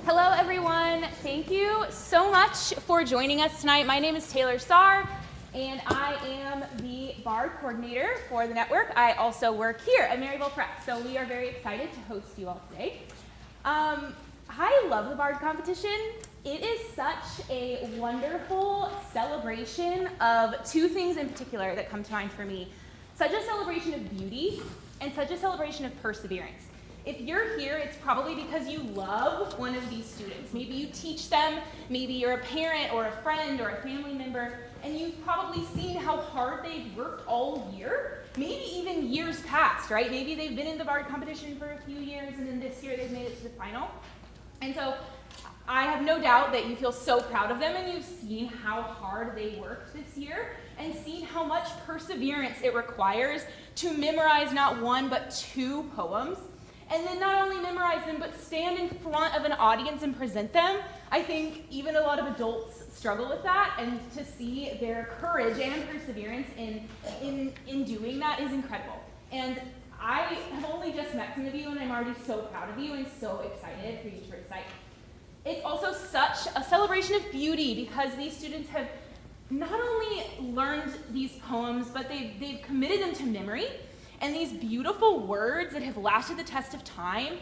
Hello, everyone. Thank you so much for joining us tonight. My name is Taylor Starr, and I am the BARD coordinator for the network. I also work here at Maryville Prep, so we are very excited to host you all today. I love the BARD competition. It is such a wonderful celebration of two things in particular that come to mind for me. Such a celebration of beauty and such a celebration of perseverance. If you're here, it's probably because you love one of these students. Maybe you teach them, maybe you're a parent or a friend or a family member, and you've probably seen how hard they've worked all year, maybe even years past, right? Maybe they've been in the BARD competition for a few years, and then this year they've made it to the final. And so I have no doubt that you feel so proud of them, and you've seen how hard they worked this year, and seen how much perseverance it requires to memorize not one, but two poems. And then not only memorize them, but stand in front of an audience and present them. I think even a lot of adults struggle with that, and to see their courage and perseverance in doing that is incredible. And I have only just met some of you, and I'm already so proud of you and so excited for you to recite. It's also such a celebration of beauty because these students have not only learned these poems, but they've committed them to memory. And these beautiful words that have lasted the test of time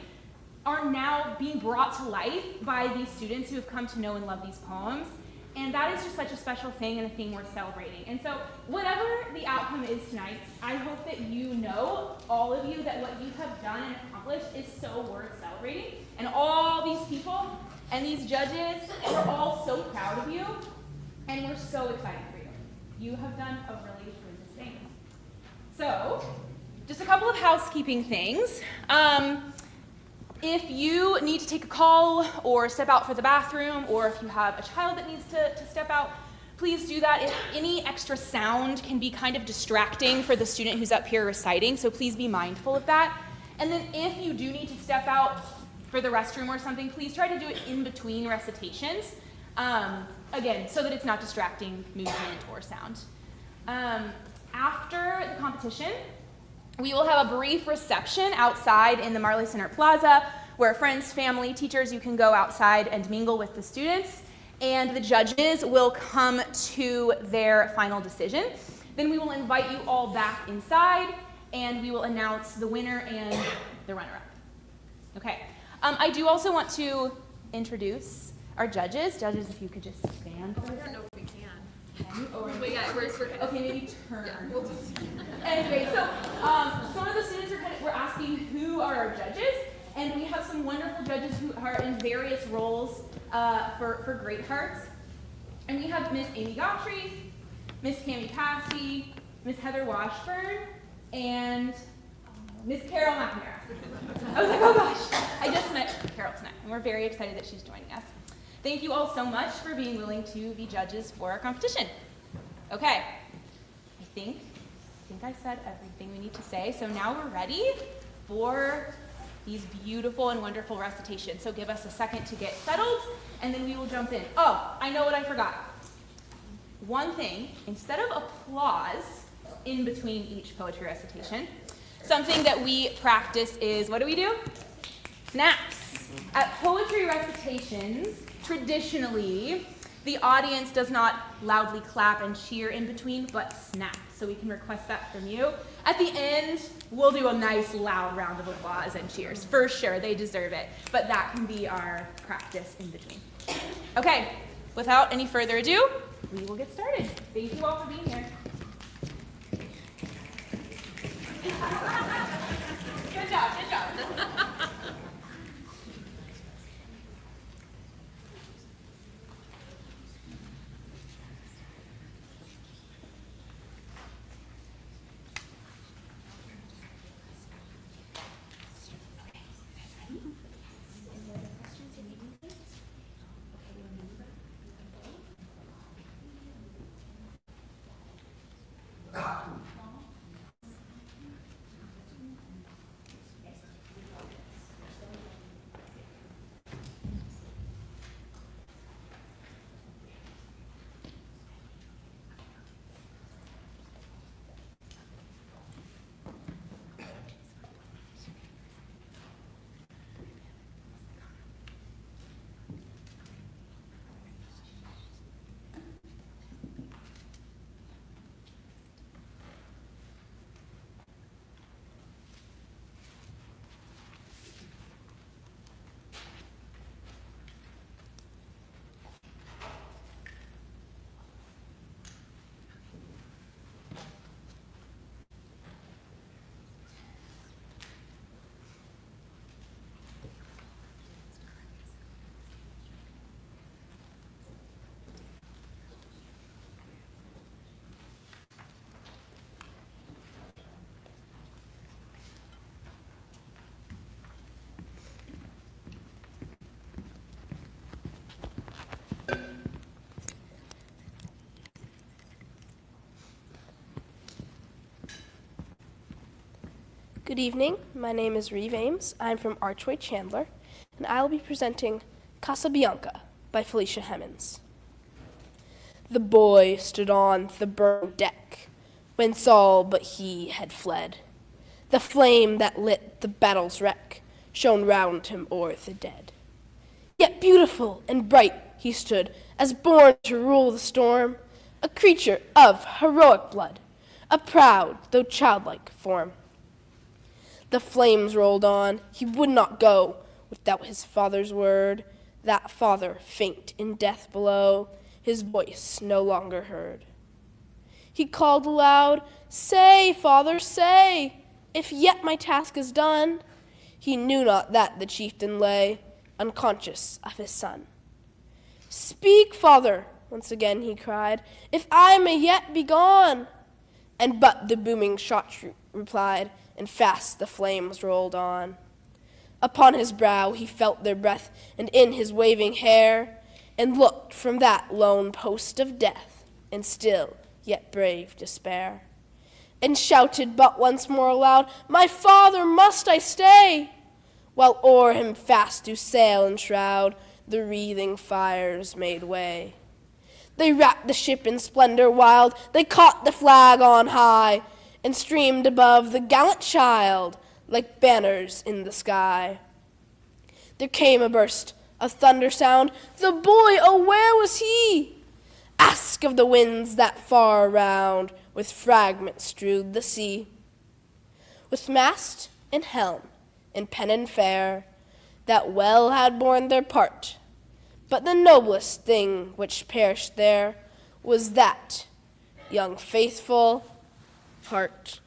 are now being brought to life by these students who have come to know and love these poems. And that is just such a special thing and a thing worth celebrating. And so whatever the outcome is tonight, I hope that you know, all of you, that what you have done and accomplished is so worth celebrating. And all these people and these judges, we're all so proud of you, and we're so excited for you. You have done a really tremendous thing. So, just a couple of housekeeping things. If you need to take a call or step out for the bathroom, or if you have a child that needs to step out, please do that. If any extra sound can be kind of distracting for the student who's up here reciting, so please be mindful of that. And then if you do need to step out for the restroom or something, please try to do it in between recitations. Again, so that it's not distracting movement or sound. After the competition, we will have a brief reception outside in the Marley Center Plaza where friends, family, teachers, you can go outside and mingle with the students, and the judges will come to their final decision. Then we will invite you all back inside, and we will announce the winner and the runner-up. Okay. I do also want to introduce our judges. Judges, if you could just stand. I don't know if we can. Okay, maybe turn. Yeah, we'll just... Anyway, so some of the students were asking who are our judges, and we have some wonderful judges who are in various roles for Great Hearts. And we have Miss Amy Gottry, Miss Cami Passy, Miss Heather Washburn, and Miss Carol McNamara. I was like, oh gosh, I just met Carol tonight, and we're very excited that she's joining us. Thank you all so much for being willing to be judges for our competition. Okay, I think I said everything we need to say, so now we're ready for these beautiful and wonderful recitations. So give us a second to get settled, and then we will jump in. Oh, I know what I forgot. One thing, instead of applause in between each poetry recitation, something that we practice is, what do? Snaps. At poetry recitations, traditionally, the audience does not loudly clap and cheer in between, but snap. So we can request that from you. At the end, we'll do a nice loud round of applause and cheers. For sure, they deserve it. But that can be our practice in between. Okay, without any further ado, we will get started. Thank you all for being here. Good job, good job. Good evening. My name is Reeve Ames. I'm from Archway Chandler, and I will be presenting Casabianca by Felicia Hemans. The boy stood on the burning deck, whence all but he had fled. The flame that lit the battle's wreck shone round him o'er the dead. Yet beautiful and bright he stood, as born to rule the storm, a creature of heroic blood, a proud though childlike form. The flames rolled on, he would not go without his father's word. That father, faint in death below, his voice no longer heard. He called aloud, "Say, father, say, if yet my task is done." He knew not that the chieftain lay unconscious of his son. "Speak, father," once again he cried, "if I may yet be gone." And but the booming shot replied, and fast the flames rolled on. Upon his brow he felt their breath, and in his waving hair, and looked from that lone post of death, in still yet brave despair, and shouted but once more aloud, "My father, must I stay?" While o'er him fast do sail and shroud the wreathing fires made way. They wrapped the ship in splendor wild, they caught the flag on high, and streamed above the gallant child like banners in the sky. There came a burst of thunder sound. The boy, oh, where was he? Ask of the winds that far around with fragments strewed the sea. With mast and helm and pennon fair, that well had borne their part, but the noblest thing which perished there was that young faithful heart.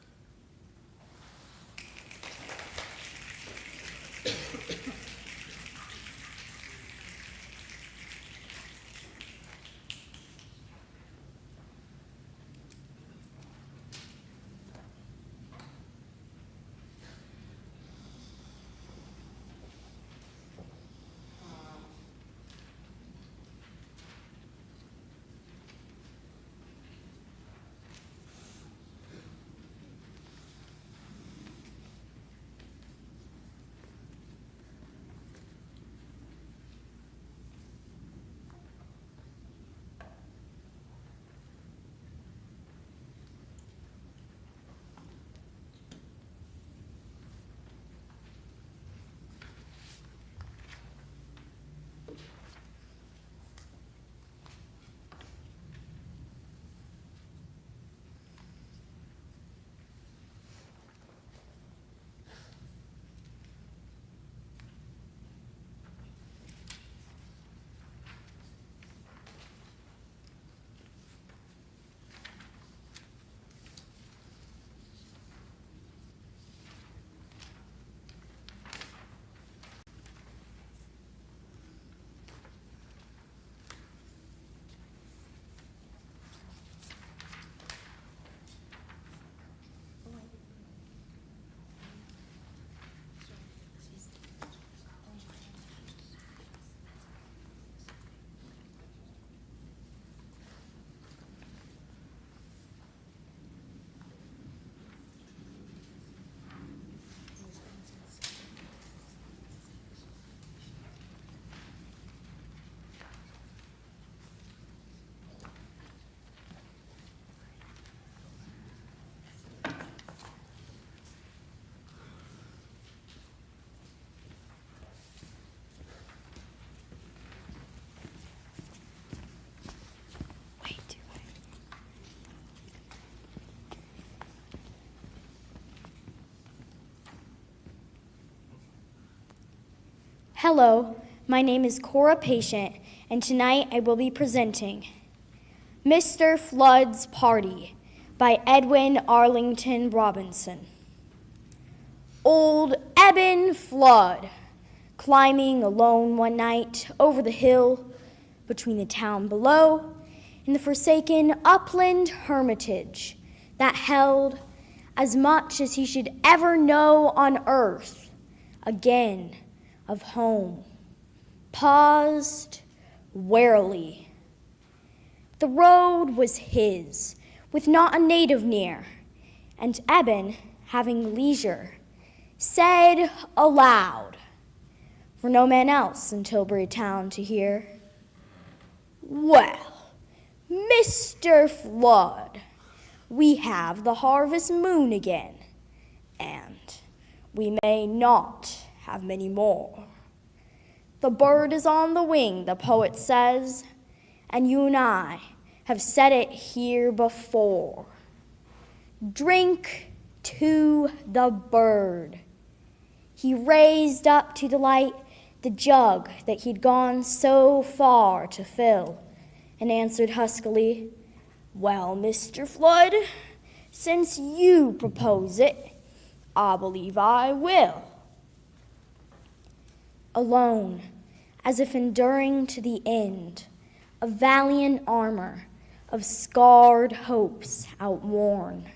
Hello, my name is Cora Patient, and tonight I will be presenting Mr. Flood's Party by Edwin Arlington Robinson. Old Eben Flood, climbing alone one night over the hill between the town below and the forsaken upland hermitage that held as much as he should ever know on earth again of home, paused warily. The road was his, with not a native near, and Eben, having leisure, said aloud, for no man else in Tilbury town to hear, "Well, Mr. Flood, we have the harvest moon again, and we may not have many more. The bird is on the wing, the poet says, and you and I have said it here before. Drink to the bird." He raised up to the light the jug that he'd gone so far to fill, and answered huskily, "Well, Mr. Flood, since you propose it, I believe I will." Alone, as if enduring to the end, a valiant armor of scarred hopes outworn,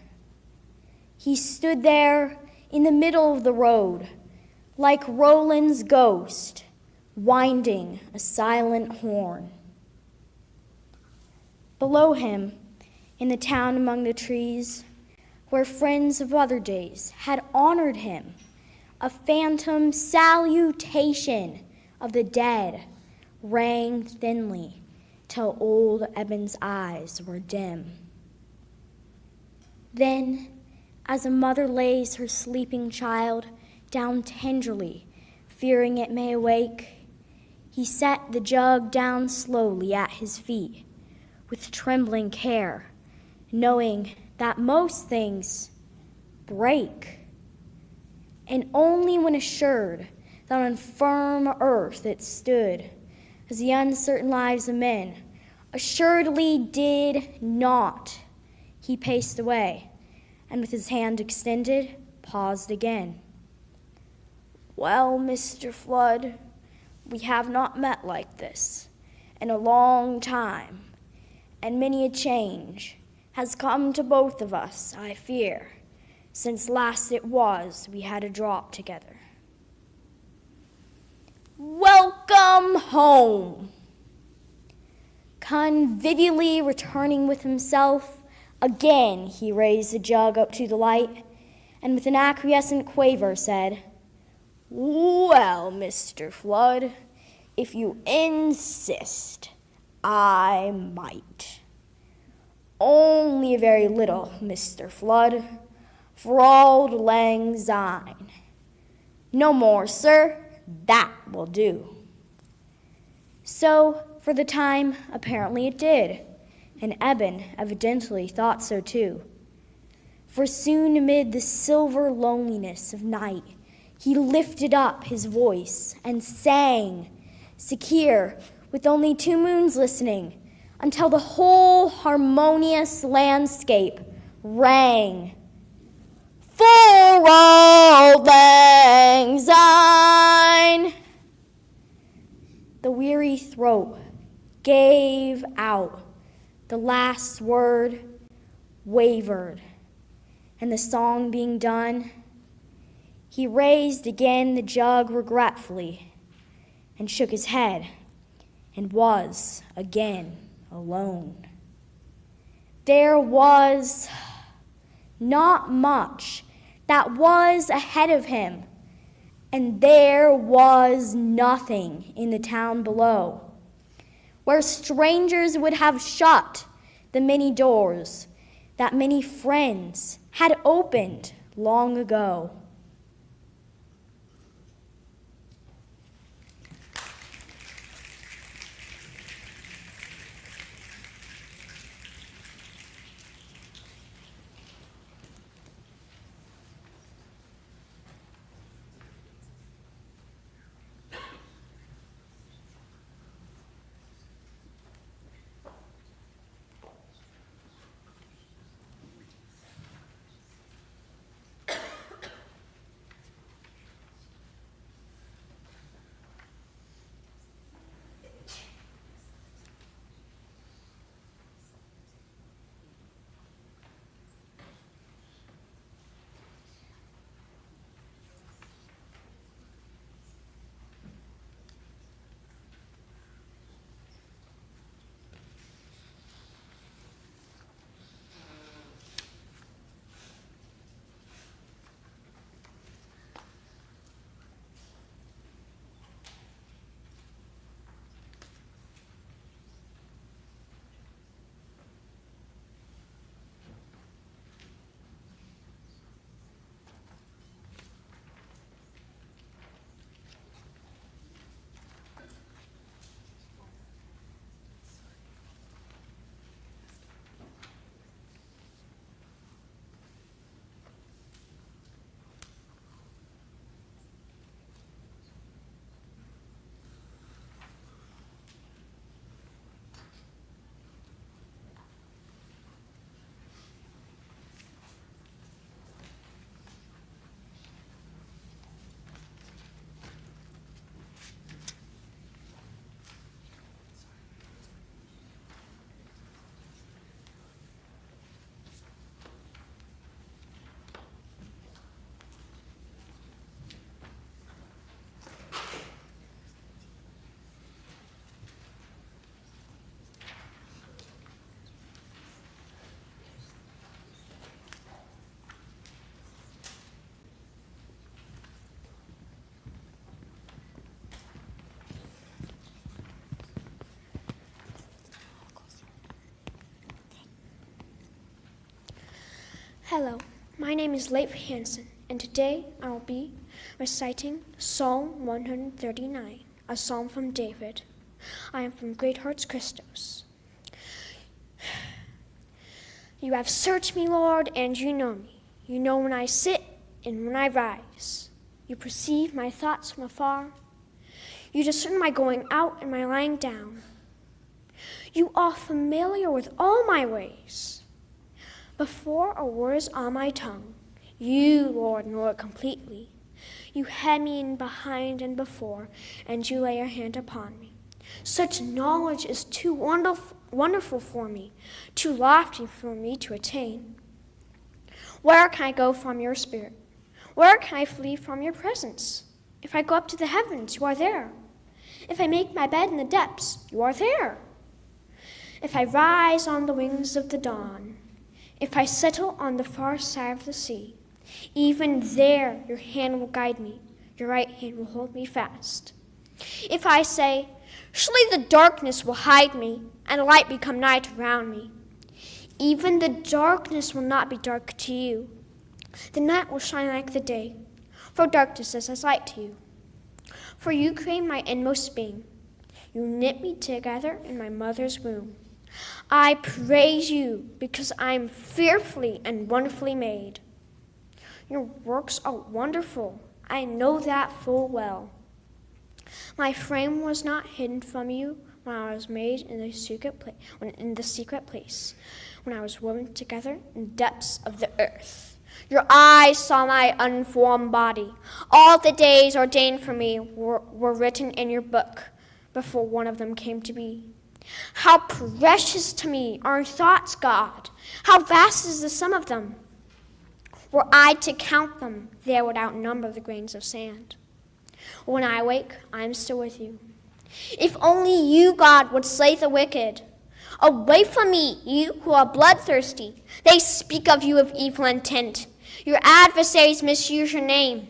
he stood there in the middle of the road, like Roland's ghost, winding a silent horn. Below him, in the town among the trees, where friends of other days had honored him, a phantom salutation of the dead rang thinly till old Eben's eyes were dim. Then, as a mother lays her sleeping child down tenderly, fearing it may awake, he set the jug down slowly at his feet, with trembling care, knowing that most things break, and only when assured that on firm earth it stood, as the uncertain lives of men assuredly did not, he paced away, and with his hand extended, paused again. "Well, Mr. Flood, we have not met like this in a long time, and many a change has come to both of us, I fear, since last it was we had a drop together. Welcome home." Convivially returning with himself, again he raised the jug up to the light, and with an acquiescent quaver said, "Well, Mr. Flood, if you insist, I might. Only a very little, Mr. Flood, for auld lang syne. No more, sir, that will do." So, for the time, apparently it did, and Eben evidently thought so too. For soon amid the silver loneliness of night, he lifted up his voice and sang, secure, with only 2 moons listening, until the whole harmonious landscape rang. "For auld lang syne." The weary throat gave out. The last word wavered, and the song being done, he raised again the jug regretfully and shook his head and was again alone. There was not much that was ahead of him, and there was nothing in the town below, where strangers would have shut the many doors that many friends had opened long ago. Hello, my name is Leif Hansen, and today I will be reciting Psalm 139, a psalm from David. I am from Great Hearts Christos. You have searched me, Lord, and you know me. You know when I sit and when I rise. You perceive my thoughts from afar. You discern my going out and my lying down. You are familiar with all my ways. Before a word is on my tongue, you, Lord, know it completely. You hem me in behind and before, and you lay your hand upon me. Such knowledge is too wonderful for me, too lofty for me to attain. Where can I go from your spirit? Where can I flee from your presence? If I go up to the heavens, you are there. If I make my bed in the depths, you are there. If I rise on the wings of the dawn, if I settle on the far side of the sea, even there your hand will guide me, your right hand will hold me fast. If I say, surely the darkness will hide me, and the light become night around me, even the darkness will not be dark to you. The night will shine like the day, for darkness is as light to you. For you created my inmost being. You knit me together in my mother's womb. I praise you because I am fearfully and wonderfully made. Your works are wonderful. I know that full well. My frame was not hidden from you when I was made in the secret place, when I was woven together in the depths of the earth. Your eyes saw my unformed body. All the days ordained for me were written in your book before one of them came to be. How precious to me are your thoughts, God. How vast is the sum of them. Were I to count them, they would outnumber the grains of sand. When I wake, I am still with you. If only you, God, would slay the wicked. Away from me, you who are bloodthirsty. They speak of you with evil intent. Your adversaries misuse your name.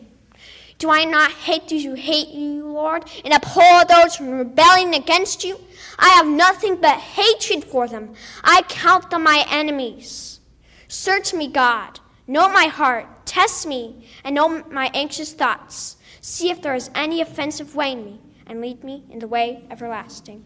Do I not hate those who hate you, Lord, and abhor those who are rebelling against you? I have nothing but hatred for them. I count them my enemies. Search me, God. Know my heart. Test me, and know my anxious thoughts. See if there is any offensive way in me, and lead me in the way everlasting.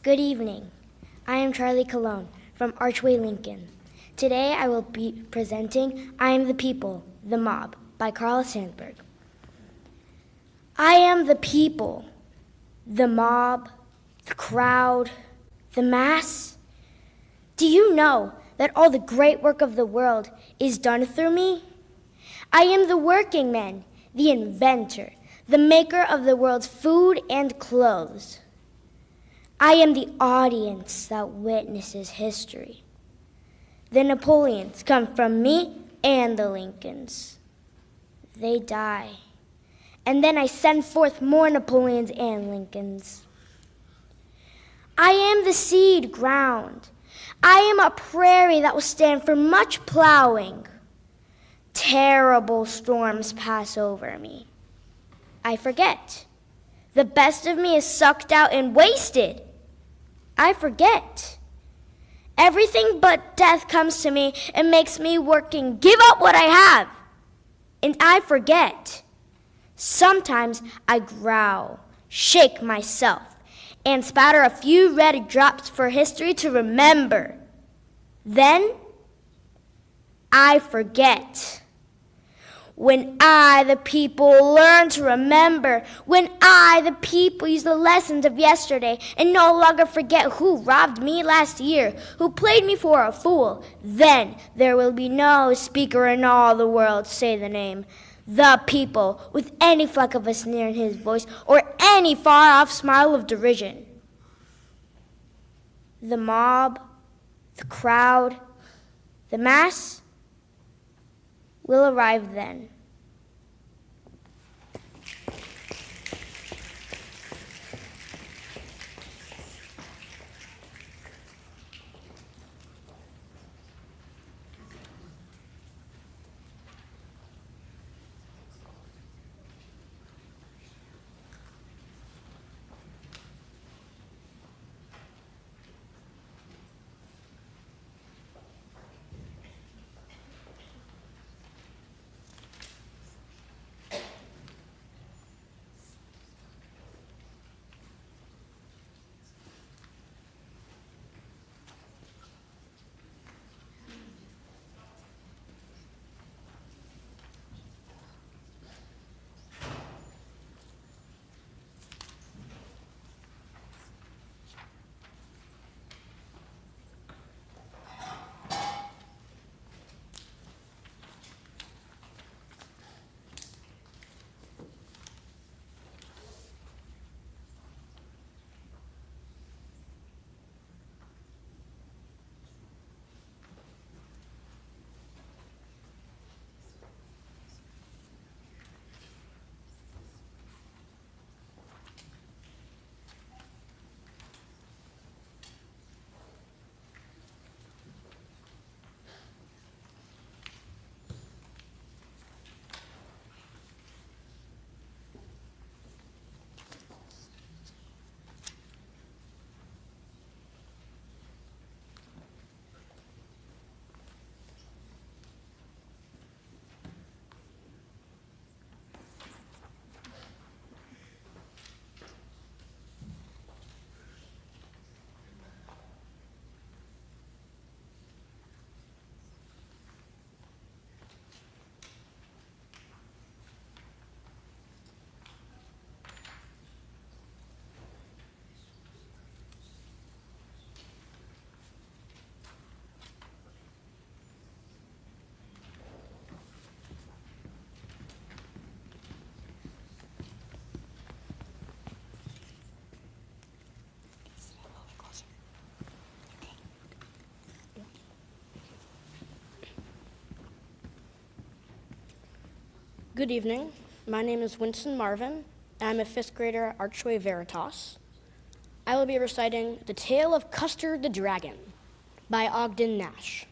Good evening. I am Charlie Colon from Archway, Lincoln. Today I will be presenting I Am the People, the Mob by Carl Sandburg. I am the people, the mob, the crowd, the mass. Do you know that all the great work of the world is done through me? I am the working man, the inventor, the maker of the world's food and clothes. I am the audience that witnesses history. The Napoleons come from me and the Lincolns. They die. And then I send forth more Napoleons and Lincolns. I am the seed ground. I am a prairie that will stand for much plowing. Terrible storms pass over me. I forget. The best of me is sucked out and wasted. I forget. Everything but death comes to me and makes me work and give up what I have. And I forget. Sometimes I growl, shake myself, and spatter a few red drops for history to remember. Then I forget. When I, the people, learn to remember, when I, the people, use the lessons of yesterday and no longer forget who robbed me last year, who played me for a fool, then there will be no speaker in all the world say the name, the people, with any fleck of a sneer in his voice or any far-off smile of derision. The mob, the crowd, the mass will arrive then. Good evening. My name is Winston Marvin, and I'm a fifth grader at Archway Veritas. I will be reciting The Tale of Custer the Dragon by Ogden Nash.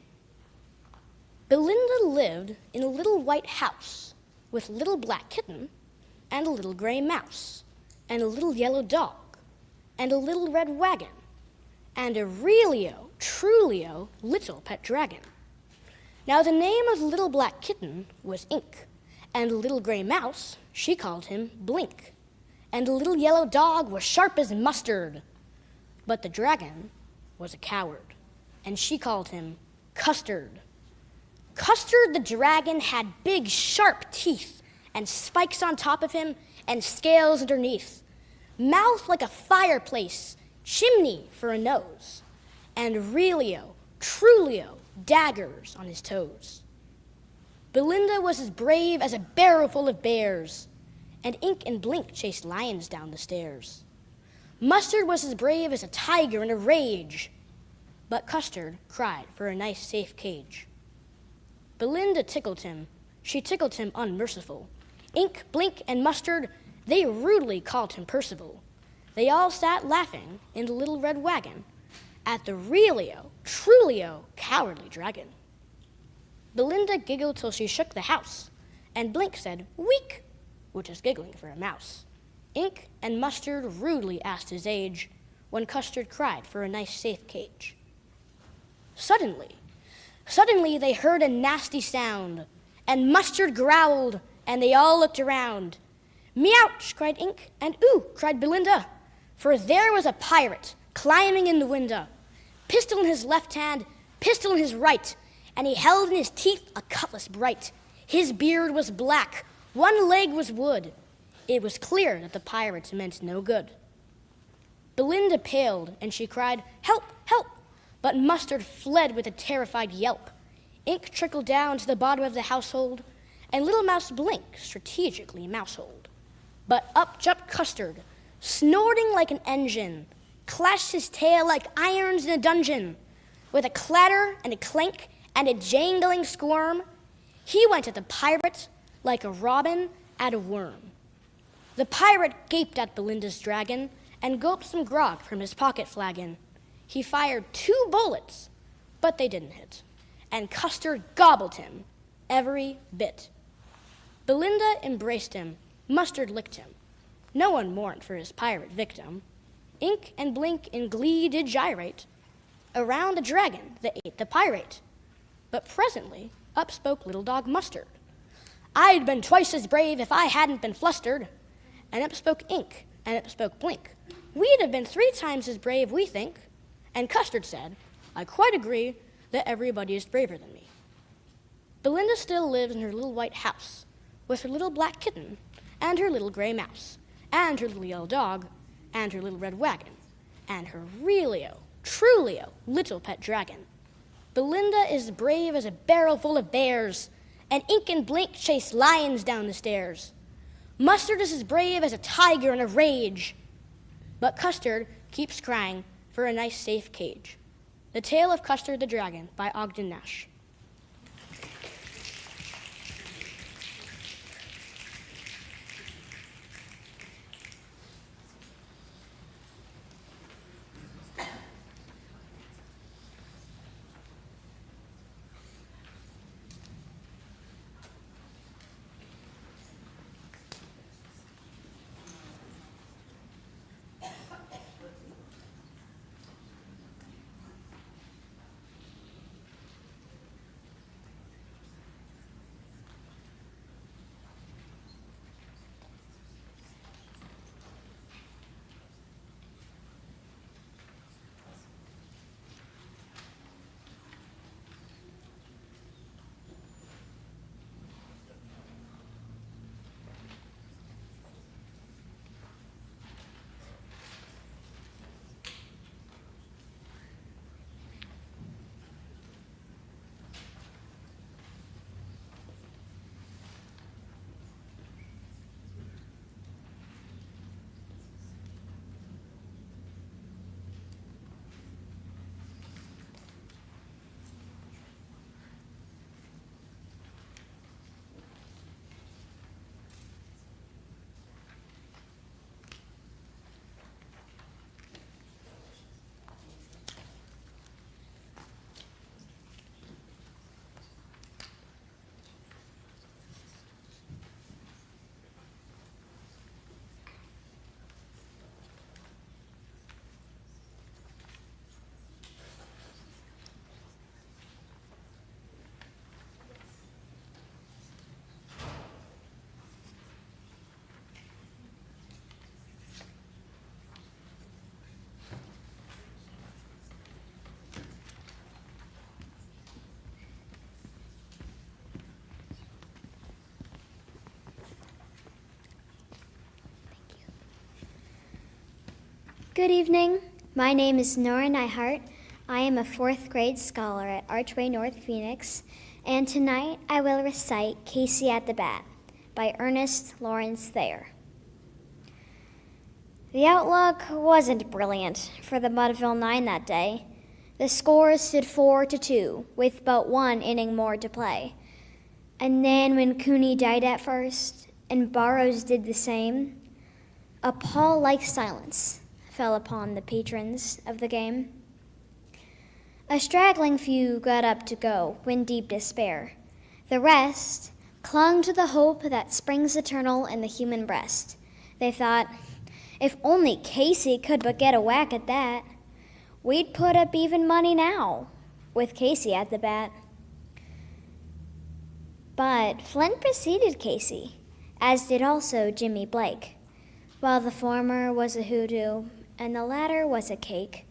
Belinda lived in a little white house with a little black kitten and a little gray mouse and a little yellow dog and a little red wagon and a realio, trulio, little pet dragon. Now the name of the little black kitten was Ink, and the little gray mouse, she called him Blink, and the little yellow dog was sharp as mustard. But the dragon was a coward, and she called him Custard. Custard the dragon had big sharp teeth and spikes on top of him and scales underneath, mouth like a fireplace, chimney for a nose, and realio, Trulio, daggers on his toes. Belinda was as brave as a barrel full of bears, and Ink and Blink chased lions down the stairs. Mustard was as brave as a tiger in a rage, but Custard cried for a nice safe cage. Belinda tickled him, she tickled him unmerciful. Ink, Blink, and Mustard, they rudely called him Percival. They all sat laughing in the little red wagon at the realio, trulio, cowardly dragon. Belinda giggled till she shook the house, and Blink said, "Week," which is giggling for a mouse. Ink and Mustard rudely asked his age, when Custard cried for a nice safe cage. Suddenly they heard a nasty sound, and Mustard growled, and they all looked around. "Meouch!" cried Ink, and "Ooh!" cried Belinda, for there was a pirate climbing in the window, pistol in his left hand, pistol in his right, and he held in his teeth a cutlass bright. His beard was black, one leg was wood. It was clear that the pirates meant no good. Belinda paled, and she cried, "Help, help!" But Mustard fled with a terrified yelp. Ink trickled down to the bottom of the household, and little Mouse Blink strategically mouseholed. But up jumped Custard, snorting like an engine, clashed his tail like irons in a dungeon. With a clatter and a clank and a jangling squirm, he went at the pirate like a robin at a worm. The pirate gaped at Belinda's dragon and gulped some grog from his pocket flagon. He fired 2 bullets, but they didn't hit, and Custard gobbled him every bit. Belinda embraced him, Mustard licked him. No one mourned for his pirate victim. Ink and Blink in glee did gyrate around the dragon that ate the pirate. But presently up spoke little dog Mustard. "I'd been twice as brave if I hadn't been flustered." And up spoke Ink, and up spoke Blink. "We'd have been 3 times as brave, we think." And Custard said, "I quite agree that everybody is braver than me." Belinda still lives in her little white house, with her little black kitten, and her little gray mouse, and her little yellow dog, and her little red wagon, and her realio, trulio, little pet dragon. Belinda is brave as a barrel full of bears, and Ink and Blink chase lions down the stairs. Mustard is as brave as a tiger in a rage, but Custard keeps crying for a nice safe cage. The Tale of Custard the Dragon by Ogden Nash. Good evening. My name is Nora Neihart. I am a 4th grade scholar at Archway North Phoenix, and tonight I will recite Casey at the Bat by Ernest Lawrence Thayer. The outlook wasn't brilliant for the Mudville Nine that day. The score stood 4-2 with but 1 inning more to play. And then when Cooney died at first and Burrows did the same, a pall-like silence fell upon the patrons of the game. A straggling few got up to go when deep despair. The rest clung to the hope that springs eternal in the human breast. They thought, if only Casey could but get a whack at that, we'd put up even money now with Casey at the bat. But Flint preceded Casey, as did also Jimmy Blake, while the former was a hoodoo and the latter was a cake.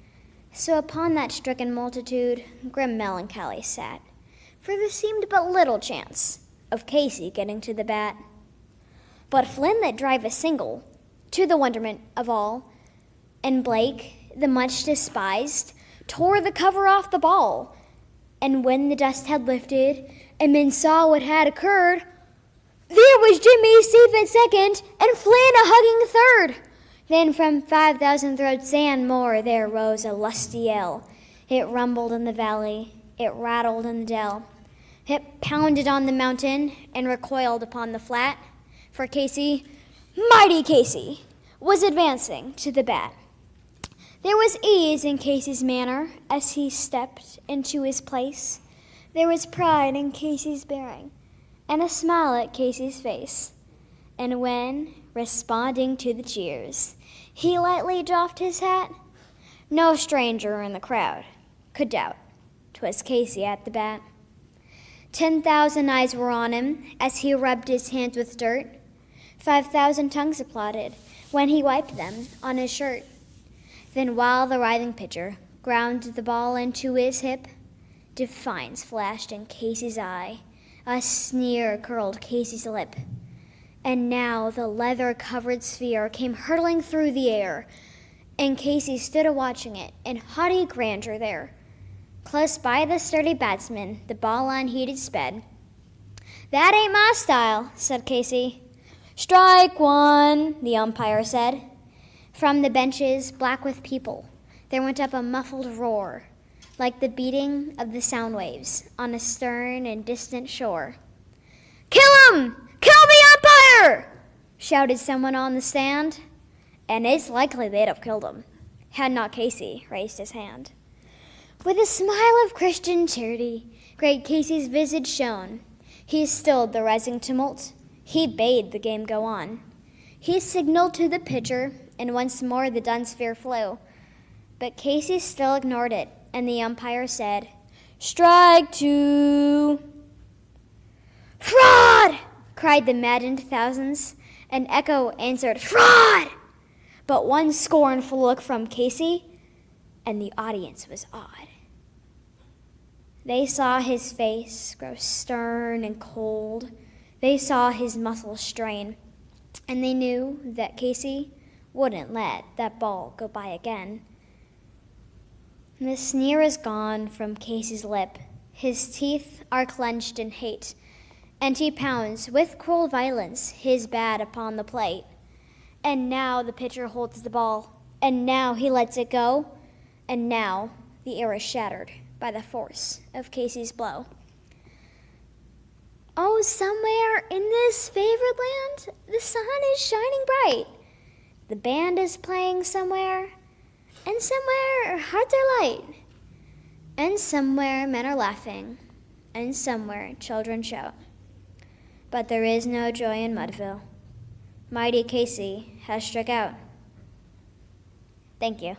So upon that stricken multitude, grim melancholy sat, for there seemed but little chance of Casey getting to the bat. But Flynn let drive a single, to the wonderment of all, and Blake, the much despised, tore the cover off the ball. And when the dust had lifted, and men saw what had occurred, there was Jimmy safe at second, and Flynn a hugging third. Then from 5,000 throats and more there rose a lusty yell. It rumbled in the valley, it rattled in the dell. It pounded on the mountain and recoiled upon the flat. For Casey, mighty Casey, was advancing to the bat. There was ease in Casey's manner as he stepped into his place. There was pride in Casey's bearing and a smile at Casey's face. And when, responding to the cheers, he lightly doffed his hat, no stranger in the crowd could doubt 'twas Casey at the bat. 10,000 eyes were on him as he rubbed his hands with dirt. 5,000 tongues applauded when he wiped them on his shirt. Then while the writhing pitcher ground the ball into his hip, defiance flashed in Casey's eye, a sneer curled Casey's lip. And now the leather-covered sphere came hurtling through the air, and Casey stood a-watching it in haughty grandeur there. Close by the sturdy batsman, the ball unheeded sped. "That ain't my style," said Casey. "Strike one," the umpire said. From the benches, black with people, there went up a muffled roar, like the beating of the sound waves on a stern and distant shore. "Kill him! Kill the umpire!" shouted someone on the stand. And it's likely they'd have killed him, had not Casey raised his hand. With a smile of Christian charity, great Casey's visage shone. He stilled the rising tumult. He bade the game go on. He signaled to the pitcher, and once more the dun sphere flew. But Casey still ignored it, and the umpire said, "Strike two." "Fraud!" cried the maddened thousands. An echo answered, "Fraud!" But one scornful look from Casey, and the audience was awed. They saw his face grow stern and cold. They saw his muscles strain, and they knew that Casey wouldn't let that ball go by again. The sneer is gone from Casey's lip. His teeth are clenched in hate, and he pounds with cruel violence his bat upon the plate. And now the pitcher holds the ball, and now he lets it go, and now the air is shattered by the force of Casey's blow. Oh, somewhere in this favored land, the sun is shining bright. The band is playing somewhere, and somewhere hearts are light. And somewhere men are laughing, and somewhere children shout. But there is no joy in Mudville. Mighty Casey has struck out. Thank you.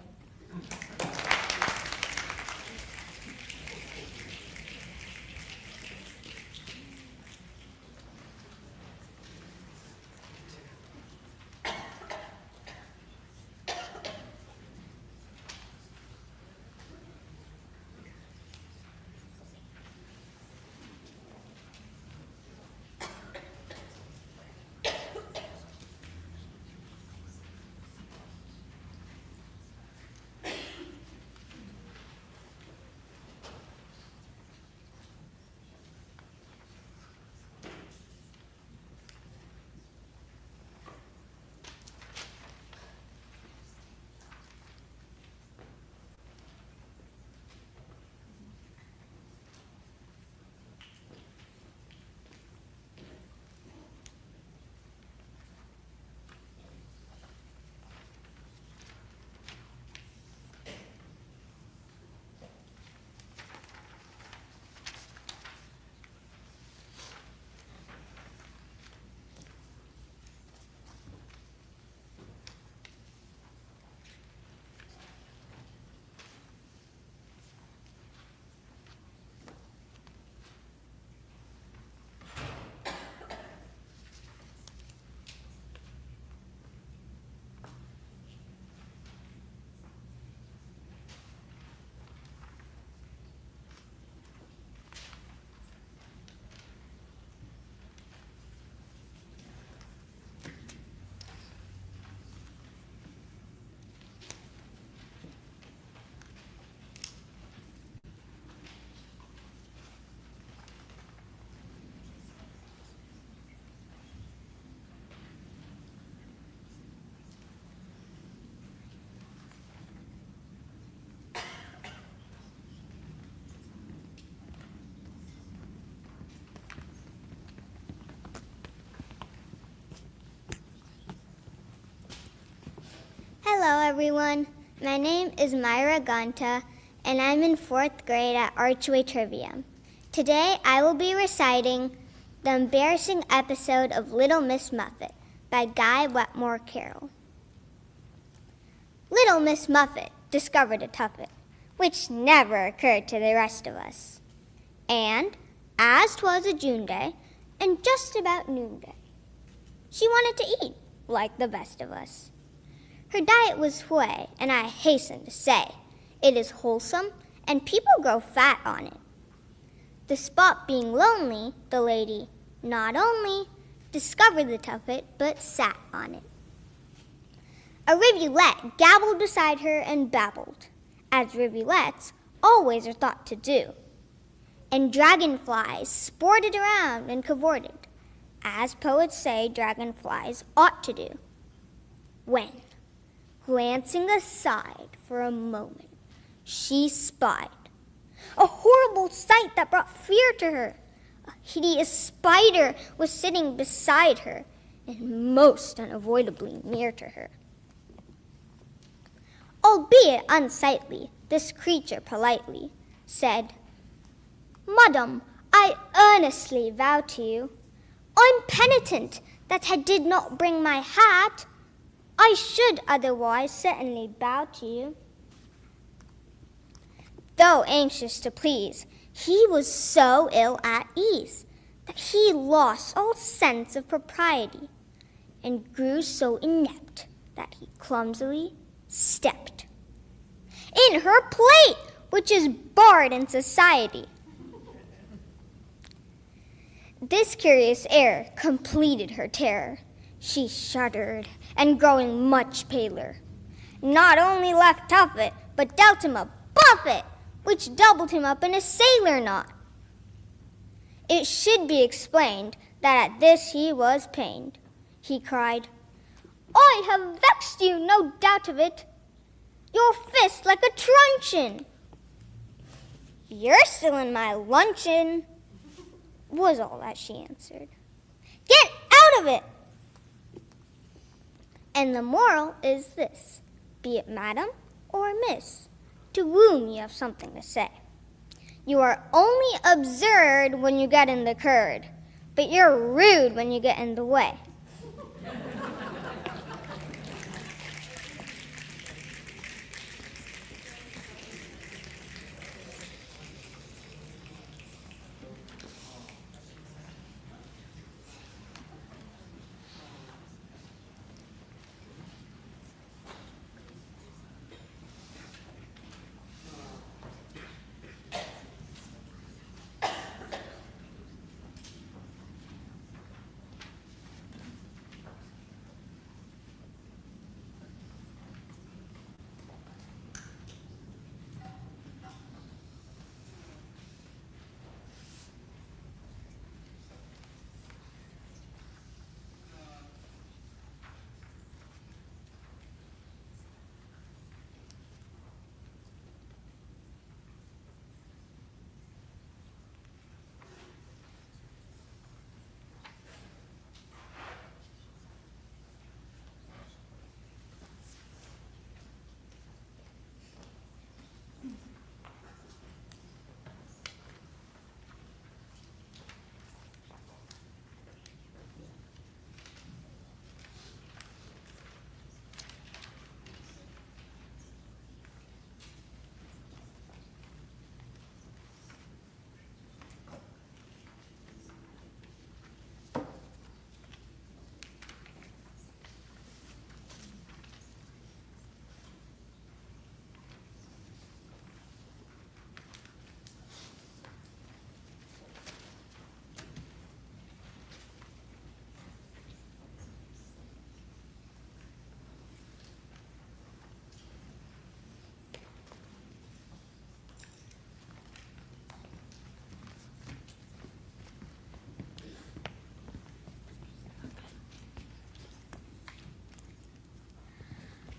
everyone. My name is Myra Ganta, and I'm in 4th grade at Archway Trivia. Today, I will be reciting The Embarrassing Episode of Little Miss Muffet by Guy Wetmore Carroll. Little Miss Muffet discovered a tuffet, which never occurred to the rest of us. And, as 'twas a June day, and just about noonday, she wanted to eat like the best of us. Her diet was whey, and I hasten to say, it is wholesome, and people grow fat on it. The spot being lonely, the lady not only discovered the tuffet, but sat on it. A rivulet gabbled beside her and babbled, as rivulets always are thought to do. And dragonflies sported around and cavorted, as poets say dragonflies ought to do. When, glancing aside for a moment, she spied a horrible sight that brought fear to her. A hideous spider was sitting beside her and most unavoidably near to her. Albeit unsightly, this creature politely said, "Madam, I earnestly vow to you, I'm penitent that I did not bring my hat. I should otherwise certainly bow to you." Though anxious to please, he was so ill at ease that he lost all sense of propriety and grew so inept that he clumsily stepped in her plate, which is barred in society. This curious error completed her terror. She shuddered, and growing much paler, not only left Tuffet, but dealt him a buffet, which doubled him up in a sailor knot. It should be explained that at this he was pained. He cried, "I have vexed you, no doubt of it. Your fist like a truncheon." "You're still in my luncheon," was all that she answered. "Get out of it!" And the moral is this: be it madam or miss, to whom you have something to say. You are only absurd when you get in the curd, but you're rude when you get in the way.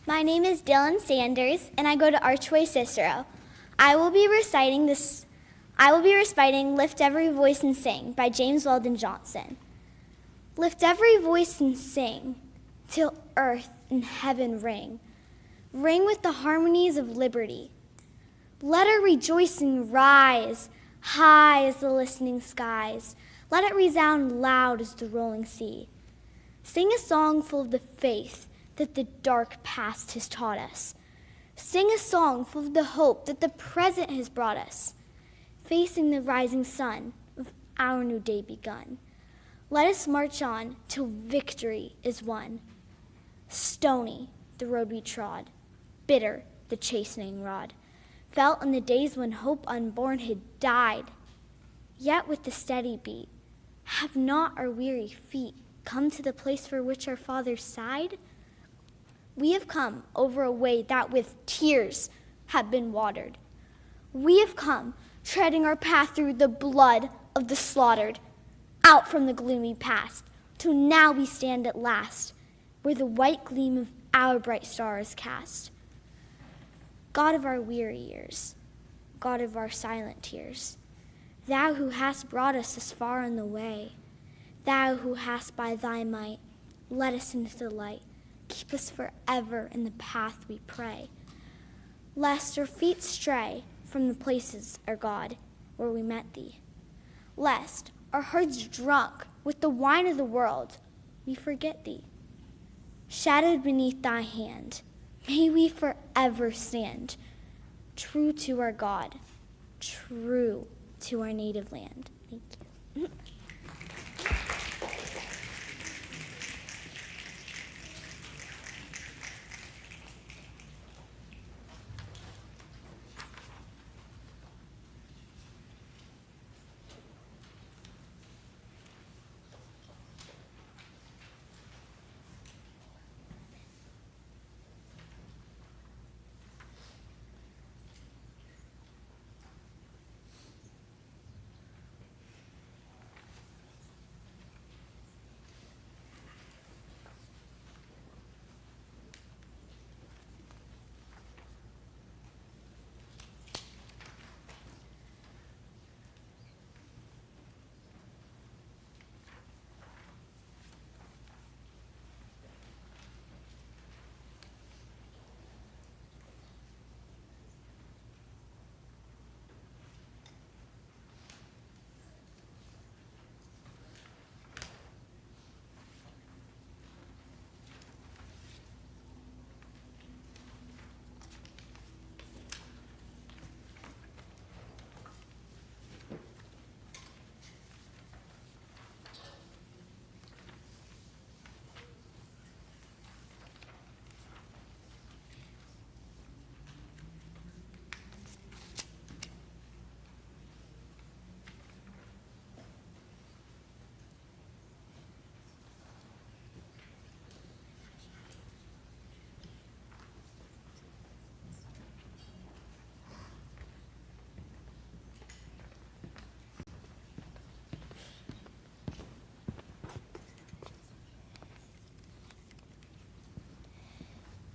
My name is Dylan Sanders, and I go to Archway Cicero. I will be reciting Lift Every Voice and Sing by James Weldon Johnson. Lift every voice and sing, till earth and heaven ring. ring with the harmonies of liberty. Let our rejoicing rise, high as the listening skies. Let it resound loud as the rolling sea. Sing a song full of the faith that the dark past has taught us. Sing a song full of the hope that the present has brought us, facing the rising sun of our new day begun. Let us march on till victory is won. Stony the road we trod, bitter the chastening rod, felt in the days when hope unborn had died. Yet with the steady beat, have not our weary feet come to the place for which our fathers sighed? We have come over a way that with tears have been watered. We have come treading our path through the blood of the slaughtered, out from the gloomy past, till now we stand at last, where the white gleam of our bright star is cast. God of our weary years, God of our silent tears, Thou who hast brought us this far on the way, Thou who hast by thy might led us into the light, keep us forever in the path we pray. Lest our feet stray from the places, our God, where we met thee. Lest our hearts drunk with the wine of the world, we forget thee. Shadowed beneath thy hand, may we forever stand, true to our God, true to our native land. Thank you.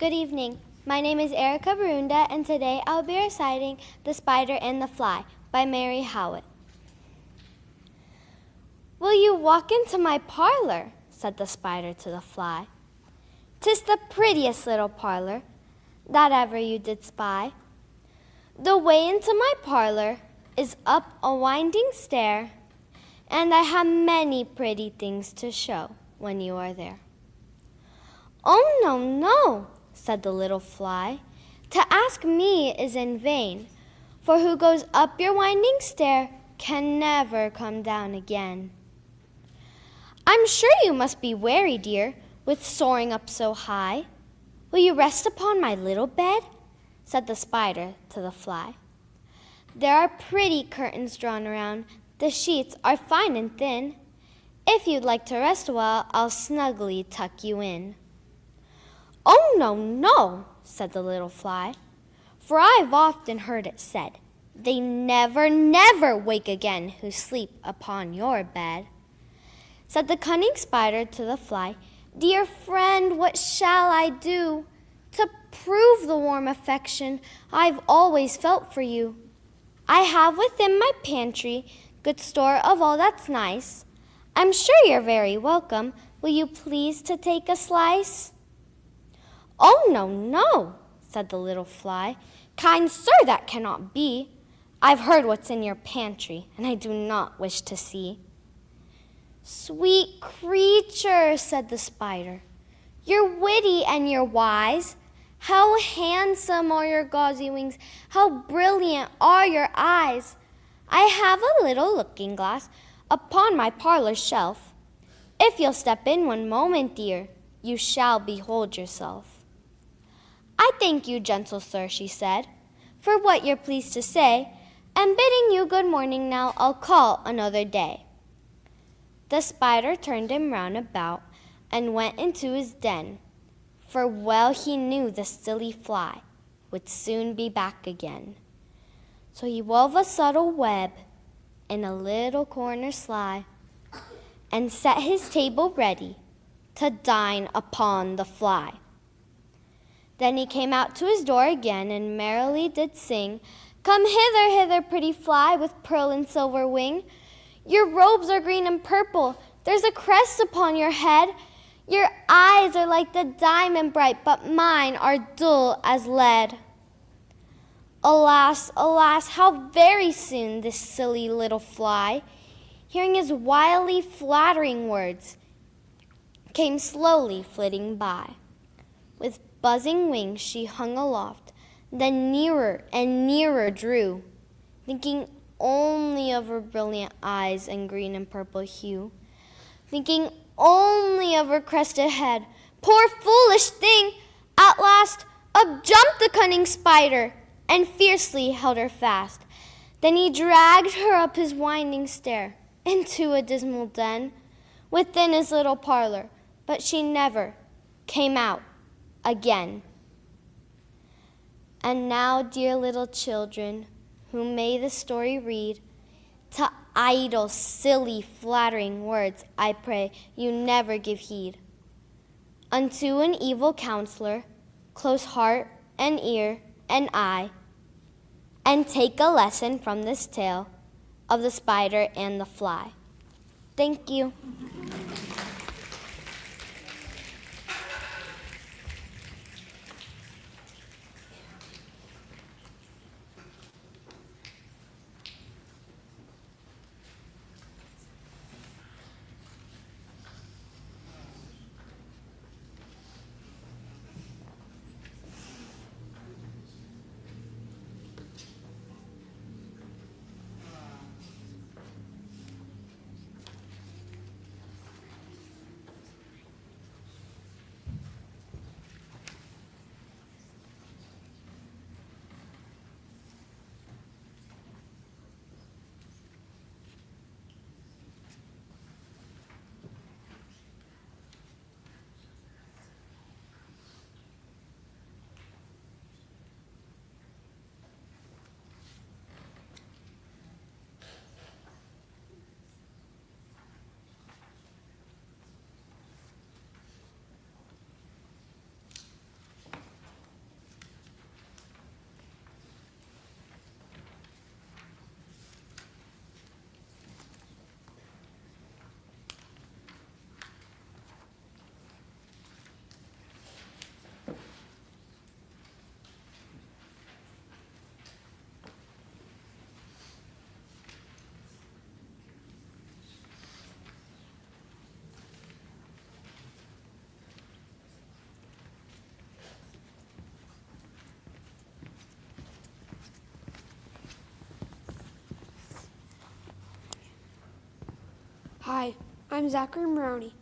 Good evening. My name is Erica Barunda, and today I'll be reciting The Spider and the Fly by Mary Howitt. Will you walk into my parlor? Said the spider to the fly. 'Tis the prettiest little parlor that ever you did spy. The way into my parlor is up a winding stair, and I have many pretty things to show when you are there. Oh, no, no, said the little fly. To ask me is in vain, for who goes up your winding stair can never come down again. I'm sure you must be weary, dear, with soaring up so high. Will you rest upon my little bed? Said the spider to the fly. There are pretty curtains drawn around, the sheets are fine and thin. If you'd like to rest a while, I'll snugly tuck you in. Oh, no, no, said the little fly, for I've often heard it said, they never, never wake again who sleep upon your bed. Said the cunning spider to the fly, dear friend, what shall I do to prove the warm affection I've always felt for you? I have within my pantry good store of all that's nice. I'm sure you're very welcome. Will you please to take a slice? Oh, no, no, said the little fly. "Kind sir, that cannot be. I've heard what's in your pantry, and I do not wish to see." "Sweet creature," said the spider, "you're witty and you're wise. How handsome are your gauzy wings, how brilliant are your eyes. I have a little looking glass upon my parlor shelf. If you'll step in one moment, dear, you shall behold yourself." "I thank you, gentle sir," she said, "for what you're pleased to say, and bidding you good morning now, I'll call another day." The spider turned him round about and went into his den, for well he knew the silly fly would soon be back again. So he wove a subtle web in a little corner sly, and set his table ready to dine upon the fly. Then he came out to his door again, and merrily did sing, "Come hither, hither, pretty fly, with pearl and silver wing. Your robes are green and purple, there's a crest upon your head. Your eyes are like the diamond bright, but mine are dull as lead." Alas, alas, how very soon this silly little fly, hearing his wildly flattering words, came slowly flitting by. With buzzing wings she hung aloft, then nearer and nearer drew, thinking only of her brilliant eyes and green and purple hue, thinking only of her crested head. Poor foolish thing! At last up jumped the cunning spider, and fiercely held her fast. Then he dragged her up his winding stair, into a dismal den, within his little parlor, but she never came out again. And now, dear little children, who may the story read, to idle, silly, flattering words, I pray you never give heed. Unto an evil counselor, close heart and ear and eye, and take a lesson from this tale of the spider and the fly. Thank you. Hi, I'm Zachary Maroney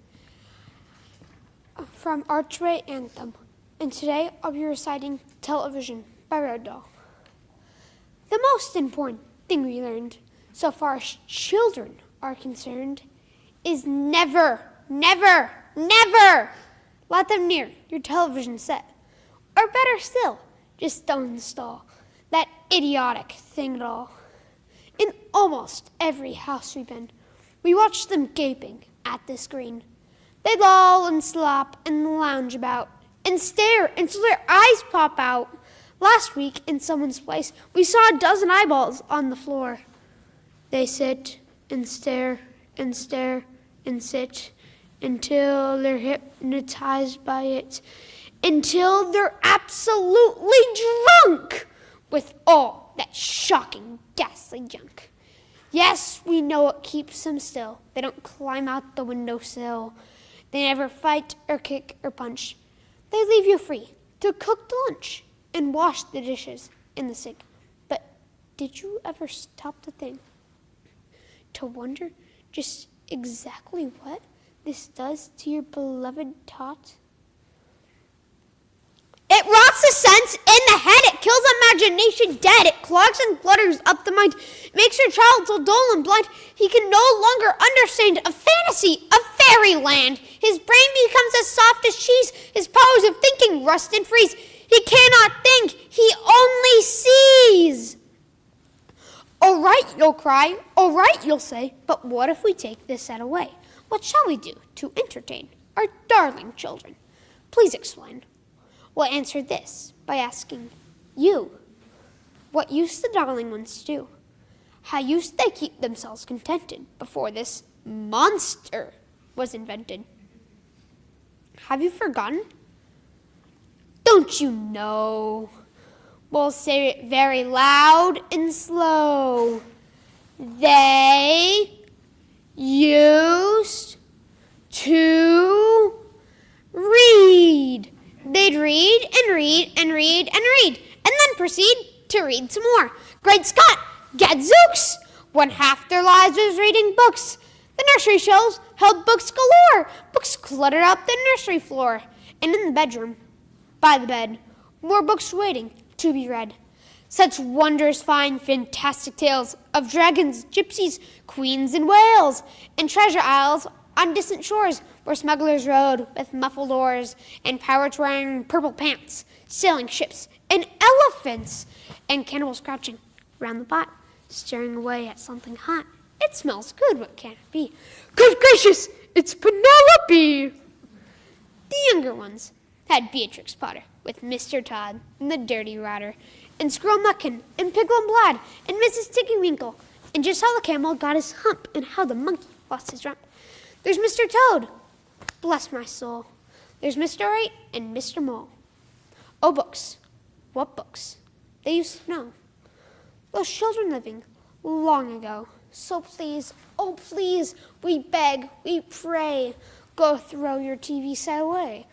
from Archway Anthem, and today I'll be reciting Television by Road Doll. The most important thing we learned, so far as children are concerned, is never, never, never let them near your television set. Or better still, just don't install that idiotic thing at all. In almost every house we've been, we watch them gaping at the screen. They loll and slop and lounge about and stare until their eyes pop out. Last week, in someone's place, we saw a dozen eyeballs on the floor. They sit and stare and stare and sit until they're hypnotized by it until they're absolutely drunk with all that shocking, ghastly junk. Yes, we know it keeps them still. They don't climb out the windowsill. They never fight or kick or punch. They leave you free to cook the lunch and wash the dishes in the sink. But did you ever stop to think, to wonder just exactly what this does to your beloved tot? It rots the sense in the head. It kills imagination dead. It clogs and clutters up the mind. It makes your child so dull and blind he can no longer understand a fantasy of fairyland. His brain becomes as soft as cheese. His powers of thinking rust and freeze. He cannot think. He only sees. All right, you'll cry. All right, you'll say. But what if we take this set away? What shall we do to entertain our darling children? Please explain. We'll answer this by asking you, what used the darling ones do? How used they keep themselves contented before this monster was invented? Have you forgotten? Don't you know? We'll say it very loud and slow. They used to read. They'd read and read and read and read, and then proceed to read some more. Great Scott! Gadzooks! When half their lives was reading books. The nursery shelves held books galore. Books cluttered up the nursery floor. And in the bedroom, by the bed, more books waiting to be read. Such wondrous fine, fantastic tales of dragons, gypsies, queens, and whales, and treasure isles on distant shores where smugglers rode with muffled oars, and pirates wearing purple pants, sailing ships, and elephants, and cannibals crouching round the pot, staring away at something hot. It smells good, what can it be? Good gracious, it's Penelope! The younger ones had Beatrix Potter with Mr. Todd and the Dirty Rotter, and Squirrel Nutkin, and Piglet Blood, and Mrs. Tiggywinkle, and just how the camel got his hump, and how the monkey lost his rump. There's Mr. Toad, bless my soul. There's Mr. Right and Mr. Mole. Oh, books, what books? They used to know. Those children living long ago. So please, oh please, we beg, we pray, go throw your TV set away.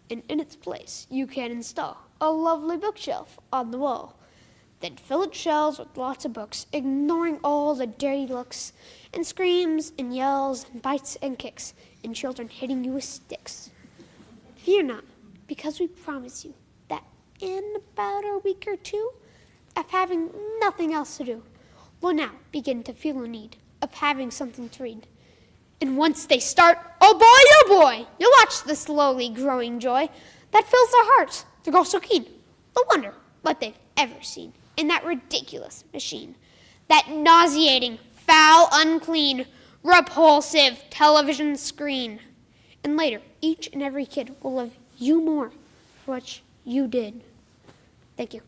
And in its place, you can install a lovely bookshelf on the wall. Then fill its shelves with lots of books, ignoring all the dirty looks and screams and yells and bites and kicks and children hitting you with sticks. Fear not, because we promise you that in about a week or two of having nothing else to do, we'll now begin to feel a need of having something to read. And once they start, oh boy, you'll watch the slowly growing joy that fills their hearts to grow so keen. They'll wonder what they've ever seen in that ridiculous machine, that nauseating, foul, unclean, repulsive television screen. And later, each and every kid will love you more for what you did. Thank you.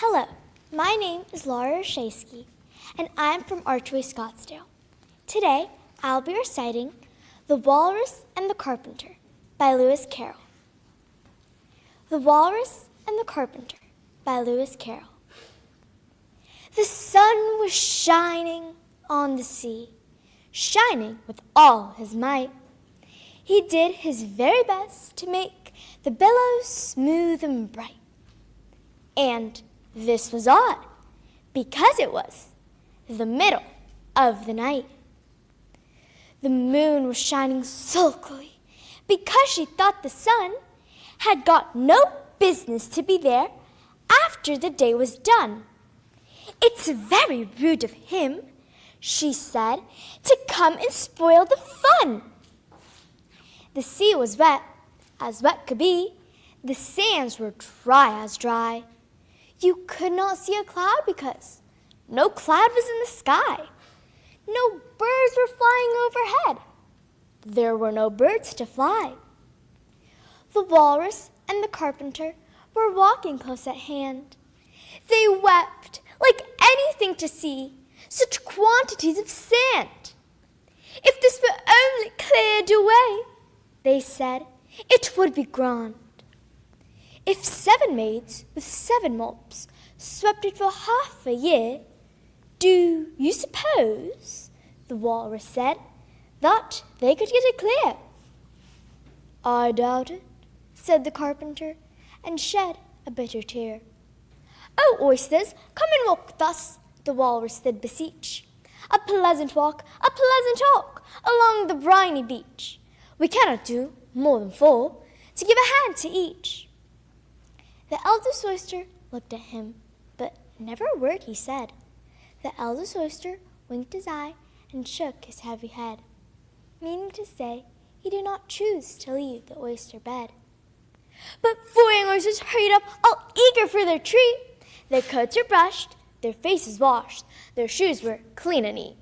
Hello, my name is Laura Shasky, and I'm from Archway, Scottsdale. Today, I'll be reciting The Walrus and the Carpenter by Lewis Carroll. The Walrus and the Carpenter by Lewis Carroll. The sun was shining on the sea, shining with all his might. He did his very best to make the billows smooth and bright. And this was odd, because it was the middle of the night. The moon was shining sulkily because she thought the sun had got no business to be there after the day was done. "It's very rude of him," she said, "to come and spoil the fun." The sea was wet, as wet could be. The sands were dry as dry. You could not see a cloud because no cloud was in the sky. No birds were flying overhead. There were no birds to fly. The walrus and the carpenter were walking close at hand. They wept like anything to see such quantities of sand. "If this were only cleared away," they said, "it would be grand." If 7 maids with 7 mops swept it for half a year, do you suppose, the walrus said, that they could get it clear? "I doubt it," said the carpenter, and shed a bitter tear. "Oh, oysters, come and walk with us," the walrus did beseech. "A pleasant walk, a pleasant talk, along the briny beach. We cannot do more than 4, to give a hand to each." The eldest oyster looked at him, but never a word he said. The eldest oyster winked his eye and shook his heavy head, meaning to say he did not choose to leave the oyster bed. But 4 young oysters hurried up, all eager for their treat. Their coats were brushed, their faces washed, their shoes were clean and neat.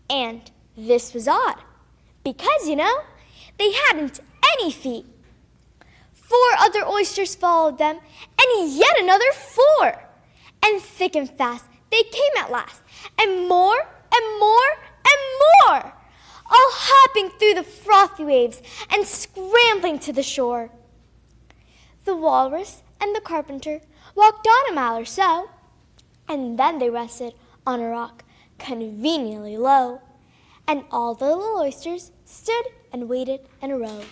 And this was odd, because, they hadn't any feet. 4 other oysters followed them, and yet another 4. And thick and fast they came at last, and more and more and more, all hopping through the frothy waves and scrambling to the shore. The walrus and the carpenter walked on a mile or so, and then they rested on a rock conveniently low, and all the little oysters stood and waited in a row.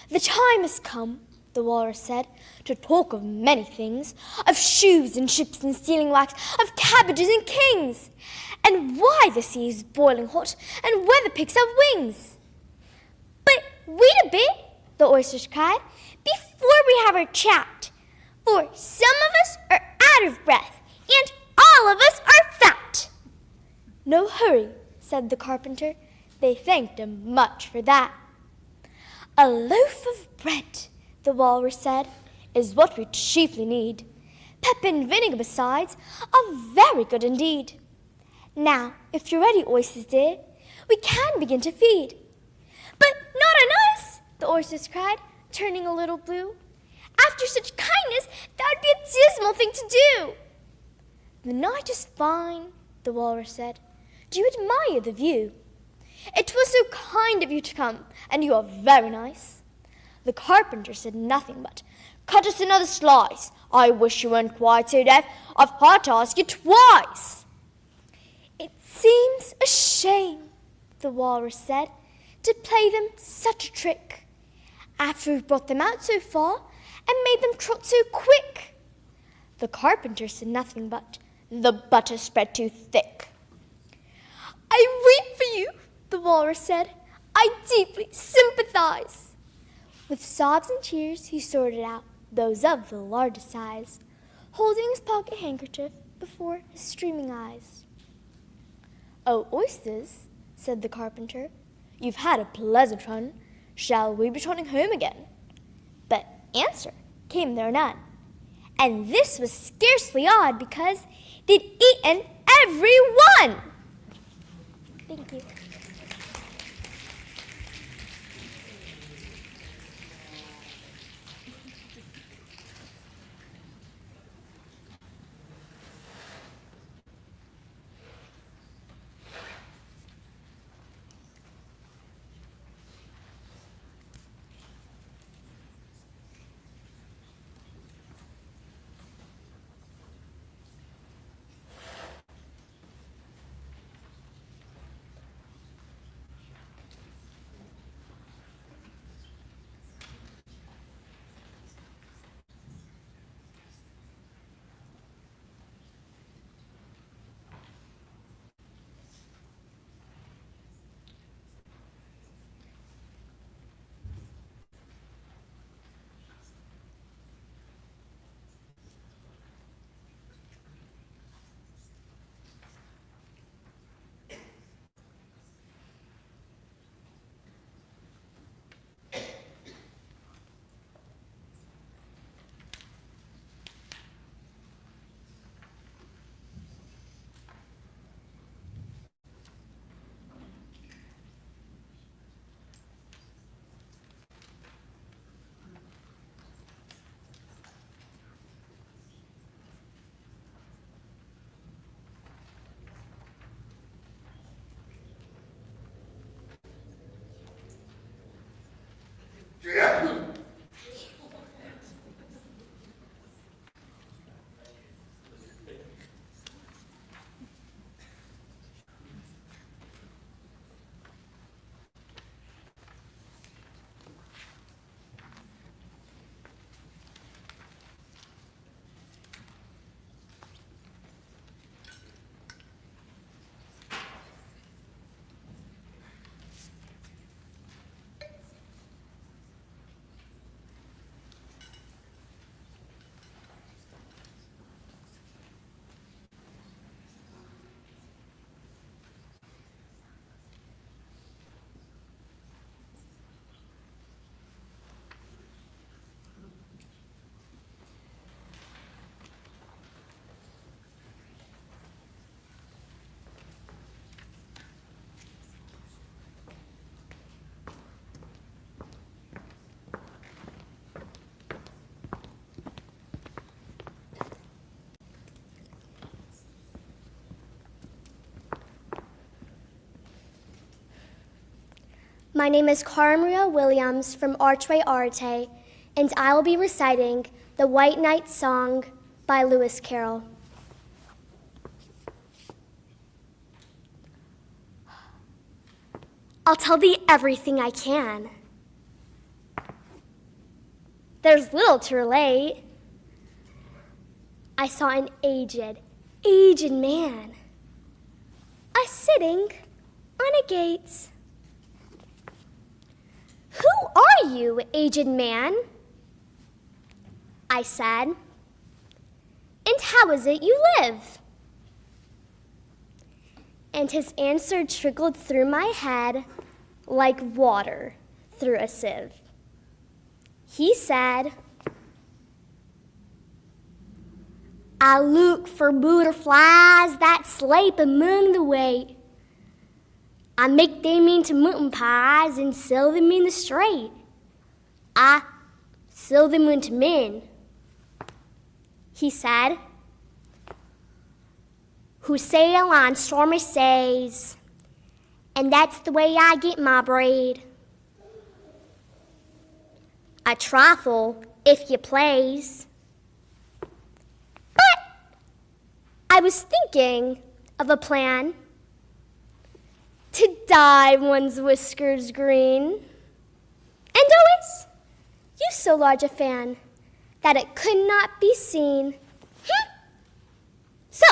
"The time has come," the walrus said, "to talk of many things, of shoes and ships and sealing wax, of cabbages and kings, and why the sea is boiling hot, and whether pigs have wings." "But wait a bit," the oysters cried, "before we have our chat, for some of us are out of breath, and all of us are fat." "No hurry," said the carpenter. They thanked him much for that. "A loaf of bread," the walrus said, "is what we chiefly need. Pepper and vinegar besides are very good indeed. Now, if you're ready, oysters dear, we can begin to feed." "But not on us," the oysters cried, turning a little blue. "After such kindness, that would be a dismal thing to do." "The night is fine," the walrus said. "Do you admire the view? It was so kind of you to come, and you are very nice." The carpenter said nothing but, "Cut us another slice. I wish you weren't quite so deaf. I've had to ask you twice." "It seems a shame," the walrus said, "to play them such a trick, after we've brought them out so far and made them trot so quick." The carpenter said nothing but, "The butter spread too thick." "I weep for you," the walrus said. "I deeply sympathize." With sobs and tears he sorted out those of the largest size, holding his pocket handkerchief before his streaming eyes. "Oh, oysters," said the carpenter, "you've had a pleasant run. Shall we be trotting home again?" But answer came there none. And this was scarcely odd, because they'd eaten every one. Thank you. My name is Carmaria Williams from Archway Arte, and I will be reciting the White Knight Song by Lewis Carroll. I'll tell thee everything I can. There's little to relate. I saw an aged man, sitting on a gate. Who are you, aged man? I said. And how is it you live? And his answer trickled through my head like water through a sieve. He said, I look for butterflies that sleep among the wheat. I make them into mutton pies and sell them in the street. I sell them unto men. He said, who sail on stormy seas, and that's the way I get my bread. A trifle, if you please. But I was thinking of a plan to dye one's whiskers green, and always use so large a fan that it could not be seen. So,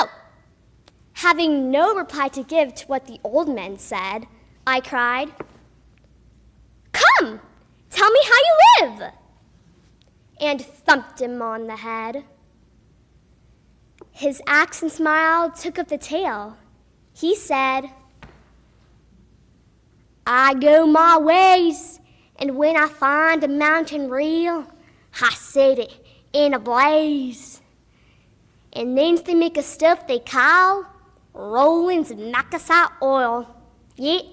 having no reply to give to what the old man said, I cried, Come, tell me how you live, and thumped him on the head. His accent smile took up the tale. He said, I go my ways, and when I find a mountain real, I set it in a blaze. And then they make a stuff they call Rollins and Nakasite oil. Yet,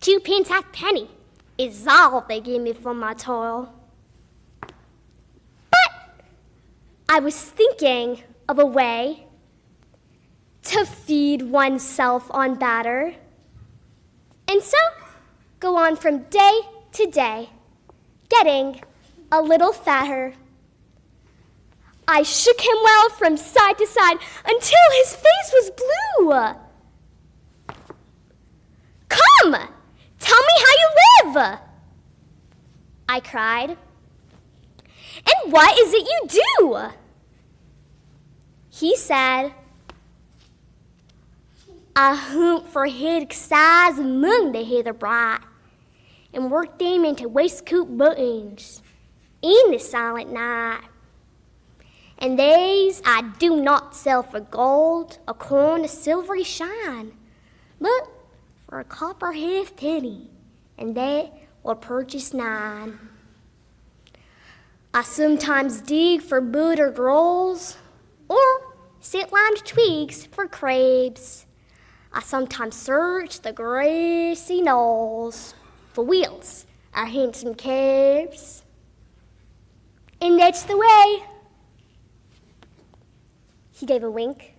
2 pence halfpenny is all they give me for my toil. But I was thinking of a way to feed oneself on batter, and so go on from day to day, getting a little fatter. I shook him well from side to side until his face was blue. Come, tell me how you live, I cried. And what is it you do? He said, I hunt for hidden size among the heather bright, and work them into waistcoat buttons in the silent night. And these I do not sell for gold, a coin, a silvery shine, but for a copper halfpenny, and they will purchase 9. I sometimes dig for buttered rolls, or sit limed twigs for crabs. I sometimes search the grassy knolls for wheels or handsome cabs. And that's the way. He gave a wink,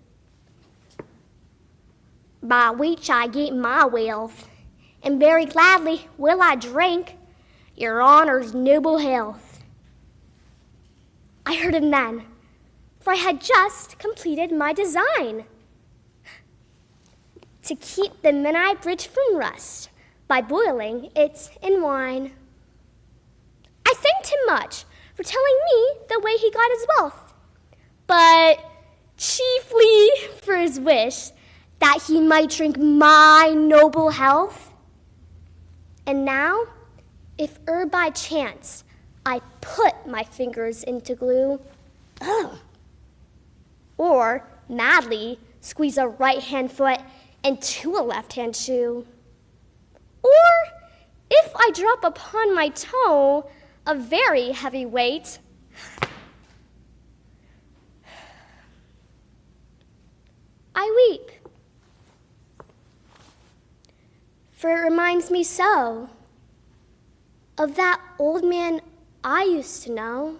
by which I get my wealth, and very gladly will I drink your honor's noble health. I heard him then, for I had just completed my design to keep the midnight bridge from rust by boiling it in wine. I thanked him much for telling me the way he got his wealth, but chiefly for his wish that he might drink my noble health. And now, if by chance I put my fingers into glue, or madly squeeze a right-hand foot into a left-hand shoe, or if I drop upon my toe a very heavy weight, I weep, for it reminds me so of that old man I used to know,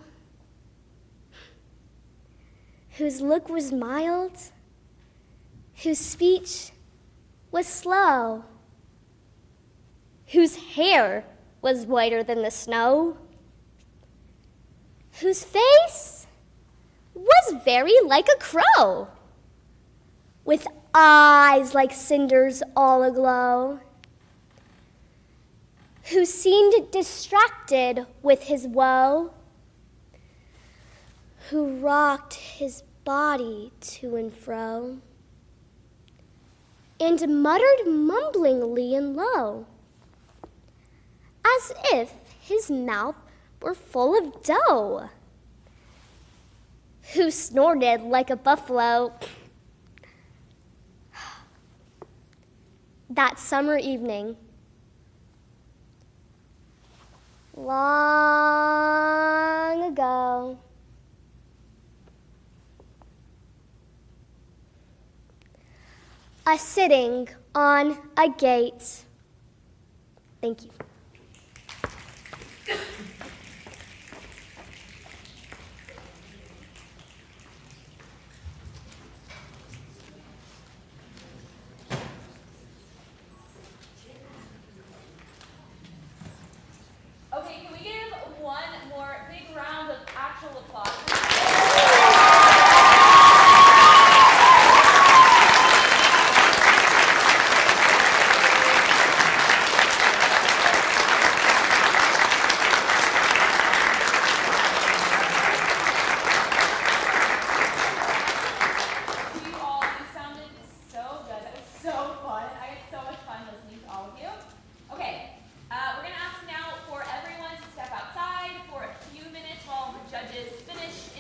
whose look was mild, whose speech was slow, whose hair was whiter than the snow, whose face was very like a crow, with eyes like cinders all aglow, who seemed distracted with his woe, who rocked his body to and fro, and muttered mumblingly and low, as if his mouth were full of dough, who snorted like a buffalo. That summer evening, long ago, a sitting on a gate. Thank you. Okay, can we give one more big round of actual applause? You sounded so good. That was so fun. I had so much fun listening to all of you. Okay, we're going to ask now for everyone to step outside for a few minutes while the judges finish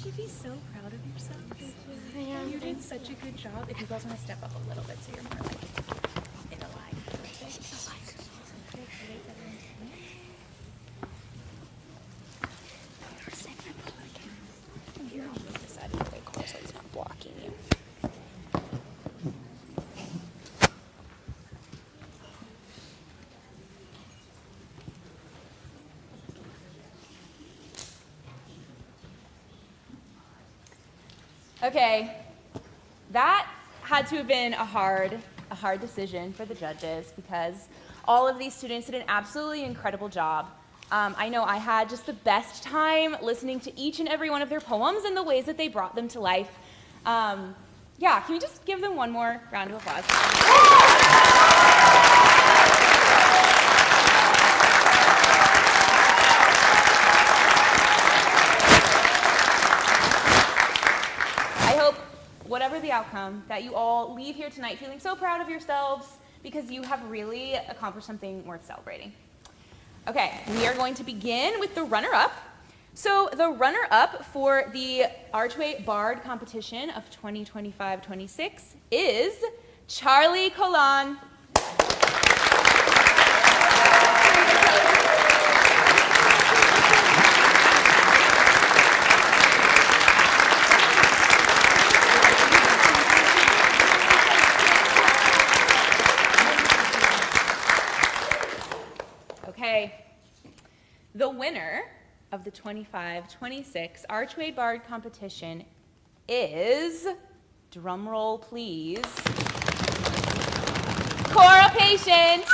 should be so proud of yourself. You did such a good job. If you girls want to step up a little bit so you're more like in a line. You're on this side of the car so it's not blocking you. Okay, that had to have been a hard decision for the judges because all of these students did an absolutely incredible job. I know I had just the best time listening to each and every one of their poems and the ways that they brought them to life. Yeah, can we just give them one more round of applause? Whatever the outcome, that you all leave here tonight feeling so proud of yourselves because you have really accomplished something worth celebrating. Okay, we are going to begin with the runner-up. So the runner-up for the Archway Bard competition of 2025-26 is Charlie Colon. The winner of the 25-26 Archway Bard competition is, drumroll please, Cora Patient.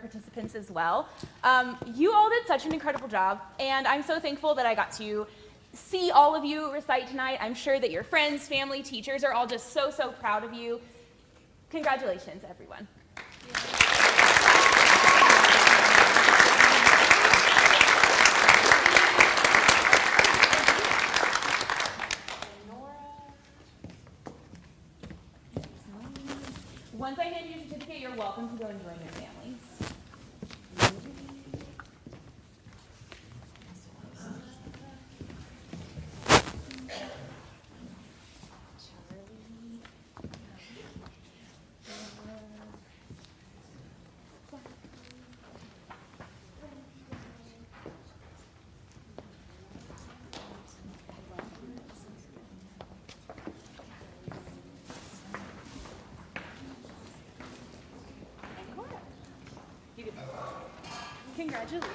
Participants as well. You all did such an incredible job, and I'm so thankful that I got to see all of you recite tonight. I'm sure that your friends, family, teachers are all just so proud of you. Congratulations, everyone. Once I hand you your certificate, you're welcome to go and join your families. Congratulations.